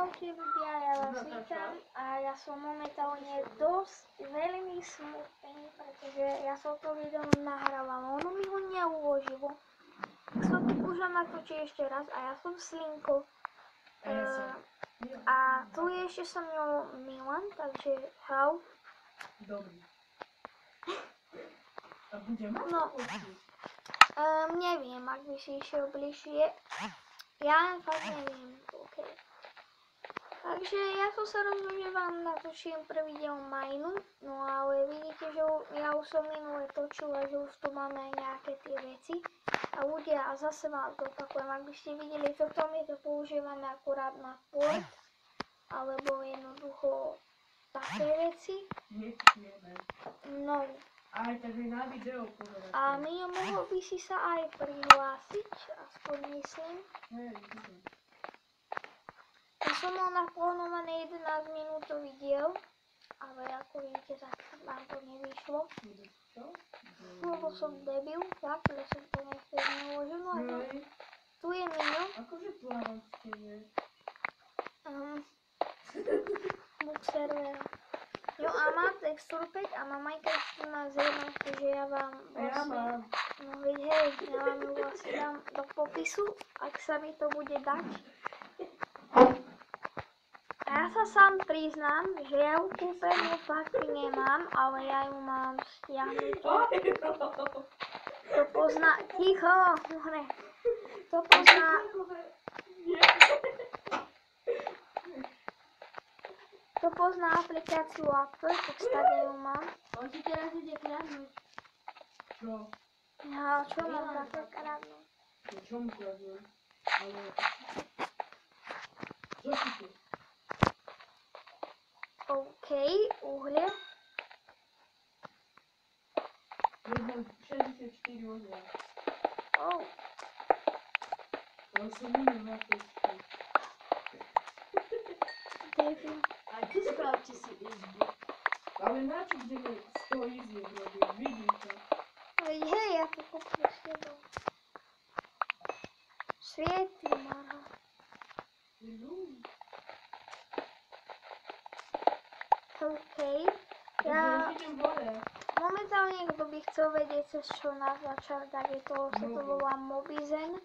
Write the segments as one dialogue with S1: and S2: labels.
S1: Čaute ľudia, ja vás vítam a ja som momentálne dosť veľmi smutný, pretože ja som to video nahrávala, ono mi ho neuložilo. Som to už natočil ešte raz a ja som Slinko. A tu je ešte so mnou Milan, takže čau.
S2: Dobrý. A budem mať
S1: neviem, ak by si išiel bližšie. Ja fakt neviem, OK. Takže ja som sa rozhodol, že vám natočím prvý diel Mineu, no ale vidíte, že ja už som minule točil a že už tu máme nejaké tie veci. A ľudia, a zase vám to opakujem, ak by ste videli, toto my to používame akurát na port, alebo jednoducho také veci. No.
S2: Aj tak na video povedať.
S1: A mohol by si sa aj prihlásiť, aspoň myslím. Ja som mal naplánované 11 minútový diel, ale ako vidíte, tak nám to nevyšlo. Lebo som debil, fakt, že som to nechcel neuložil. No a tu je Mino.
S2: Akože plávacke je?
S1: Book server. Jo a má texture pack a má Minecraft 14.1, takže ja vám vlastne... No hej, ja vám ju vlastne dám do popisu, ak sa mi to bude dať. A ja sa sám priznám, že ja ju kúpenú fakt nemám, ale ja ju mám stiahnutú. To pozná... Ticho! To pozná... To pozná aplikáciu Apple, tak stále ju mám.
S3: On ti teraz ide kradnúť.
S2: Čo?
S1: Ja, čo mám také kradnúť?
S2: Čo mu kradnúť? Ale... Čo si tu?
S1: OK, uhlie.
S2: 64 uhlia.
S1: Oh.
S2: Ale som minul na to.
S1: Devil.
S3: A ty spravte si izbu.
S2: Ale na čo budeme 100 izieb robiť? Vidím to.
S1: Hej, ja to kúpim s tebou. Svieti, Mara. OK. Ja... Momentálne, kto by chcel vedieť, cez čo nás začal, tak je to, sa to volá Mobizen.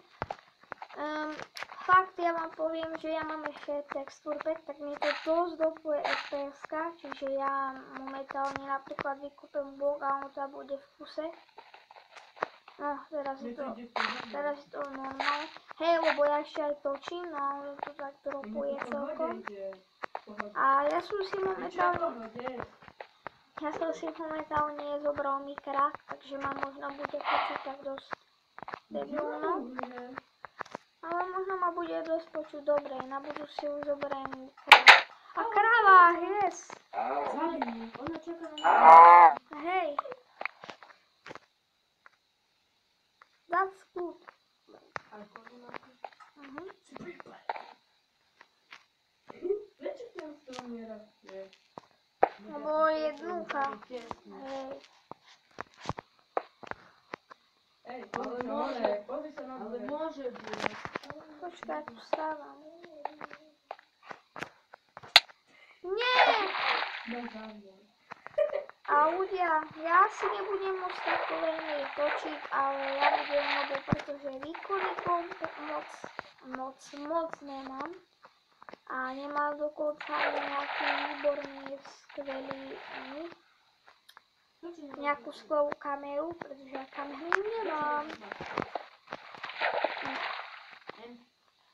S1: Fakt, ja vám poviem, že ja mám ešte texture pack, tak mi to dosť dopuje FPS-ka, čiže ja momentálne napríklad vykúpem blok a ono to bude v kuse. No, teraz je to normálne. Hej, lebo ja ešte aj točím, no a ono to tak dropuje celkom. A ja som si momentálne zobral mikrák, takže ma možno bude počuť tak dosť debilno. Ale možno ma bude dosť počuť dobre, na budúci už zoberiem mikrák. A kráva, yes!
S3: Ona čaká na
S1: Hej. That's good.
S2: Prečo ten strom nerastie?
S1: Lebo jednoduchá. Hej.
S2: Ej, pozri sa na
S3: ale môže byť.
S1: Počkaj, tu stávam. Nie! A ľudia, ja si nebudem môcť takto veľmi točiť, ale ja budem, lebo pretože výkonný moc nemám. A nemám dokonca ani nejaký výborný, skvelý, nejakú skvelú kameru, pretože ja kameru nemám.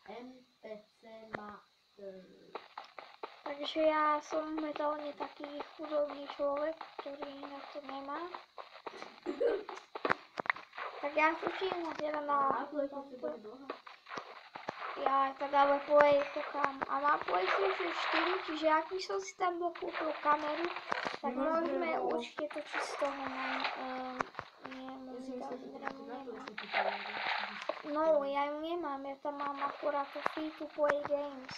S3: MPC Master.
S1: Takže ja som momentálne taký chudobný človek, ktorý na to nemá. Tak ja točím teda na... Ja tak ale Play kúkam. A má PlayStation 4, čiže ak by som si tam dokúpil kameru, tak môžeme určite točiť z toho No, ja ju nemám, ja tam mám akurát free to play games.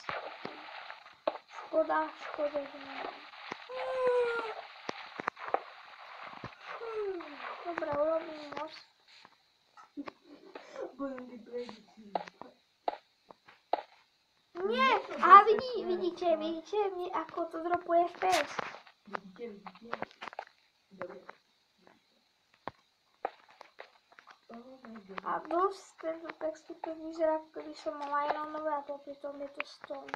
S1: Škoda, že nemám. Dobre, urobím most. Nie, a vidíte, ako to dropuje FPS.
S2: Vidíte. Dobre.
S1: A dosť tento textu to vyzerá, ako keby som mal ironové a popri tom je to stone.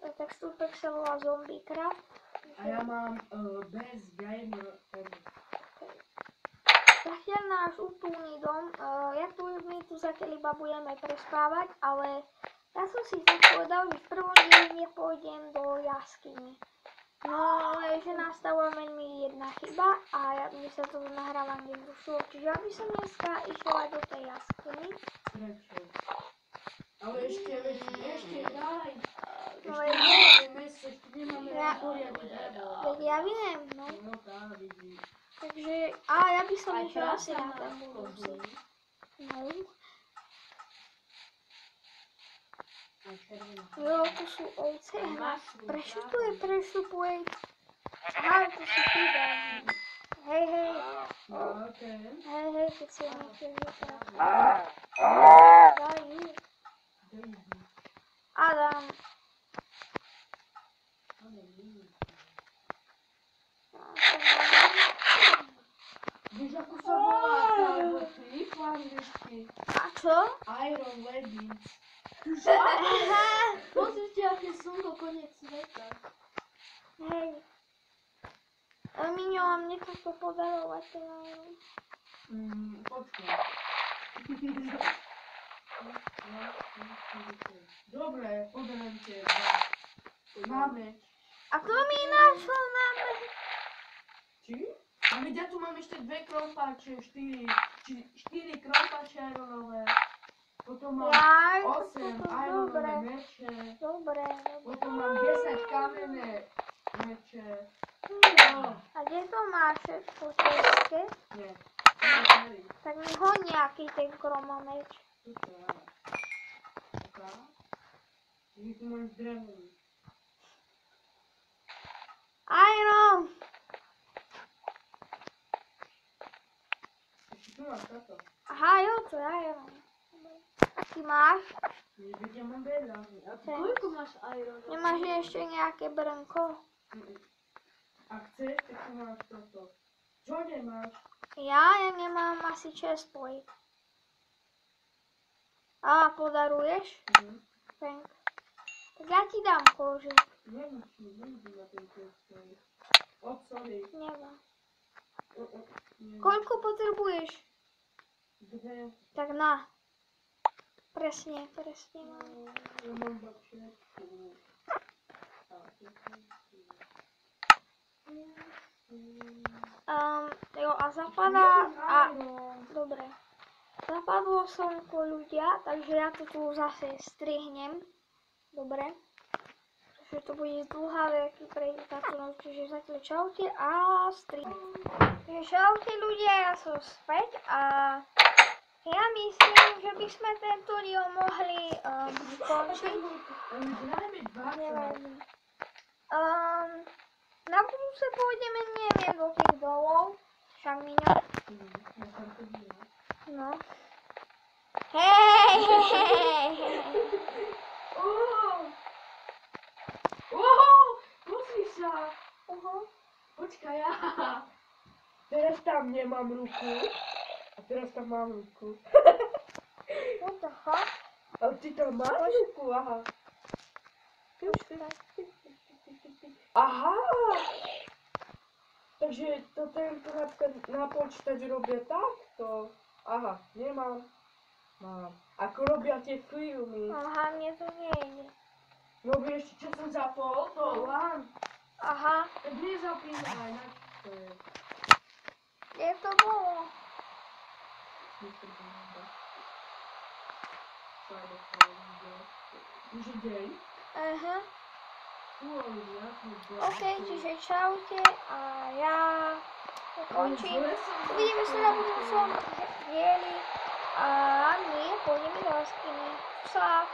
S1: Textúrpek sa volá Zombie Craft.
S2: A ja mám bez gamer.
S1: Zatiaľ náš útulný dom, my tu zatiaľ iba budeme prespávať, ale ja som si tak povedal, že v prvom dieli nepôjdem do jaskyne. No, ale že nastala veľmi jedna chyba a mne sa to nahrávanie zrušilo, čiže ja by som dneska išla do tej jaskyny.
S2: Prečo? Ale ešte daj.
S1: No,
S2: Ešte nemáme
S1: Ja-
S2: poriadne drevo.
S1: Veď ja viem, no.
S2: No tá, vidíš.
S1: Takže, a ja by som išla asi na ten budúci. No. Jo, tu sú ovce, prešupuje. Aha, to sú chyba. Hej,
S2: No, okej.
S1: hej, keď si nechceš vytrať. Daj ju. Adam.
S2: Víš, ako sa volá tá boty po anglicky?
S1: A čo?
S2: Iron Leggings.
S3: Pozrite, aké slnko, koniec sveta.
S1: Hej. Miňo, a mne to podarovať ten iron.
S2: Počkaj. Dobre, poberiem teba. Máme.
S1: A to mi našlo na mňa.
S2: Či? A veď ja tu mám ešte 2 krompáče, 4 krompáče ironové. Potom mám
S1: Jaj,
S2: 8
S1: dobre.
S2: ironové meče.
S1: Dobre.
S2: Potom mám 10 kamenné meče.
S1: A kde to máš po ceste?
S2: Nie.
S1: Tak mi hoď nejaký ten kromomeč.
S2: Vy tu máš drevený.
S1: Iron!
S2: Ešte tu máš toto.
S1: Aha, jo, to je iron. Aký máš?
S2: Veď ja mám veľa.
S3: A koľko máš iron?
S1: Nemáš ešte nejaké brnko?
S2: A chceš, tak tu máš toto. Čo nemáš?
S1: Ja nemám asi chestplate. A, podaruješ? Frank. Tak ja ti dám kožu.
S2: Neviem na ten kostol. Sorry.
S1: Nemám.
S2: Nie.
S1: Koľko potrebuješ?
S2: 2.
S1: Tak na. Presne mám.
S2: Ja mám iba všetko.
S1: Jo, a zapadá a... Dobre. Zapadlo slnko ľudia, takže ja to tu zase strihnem. Dobre. Takže to bude zdĺhavé, keď prejde táto noc, čiže zatiaľ čaute a strihnem. Takže čaute ľudia, ja som späť a ja myslím, že by sme tento diel mohli skončiť.
S2: Dajme 20.
S1: Nevadí. Na budúce pôjdeme, neviem, do tých dolov. Však Miňo. No. Hej!
S2: Pozri sa. Počkaj, ja. Teraz tam nemám ruku. A teraz tam mám ruku.
S1: What the fuck?
S2: Ale ty tam máš ruku, aha. Aha! Takže to tento napríklad na počítač robia takto. Aha, nemám. Mám. Ako robia tie filmy.
S1: Aha, mne to nejde.
S2: No vieš, čo som zapol? To LAN.
S1: Aha,
S2: Tak nezapínaj, na čo to je?
S1: kde to bolo?
S2: Už je deň?
S1: Aha.
S2: OK,
S1: OK, čiže čaute a ja to končím. Uvidíme sa na budúcom dieli a my pôjdeme do jaskyne. Čau.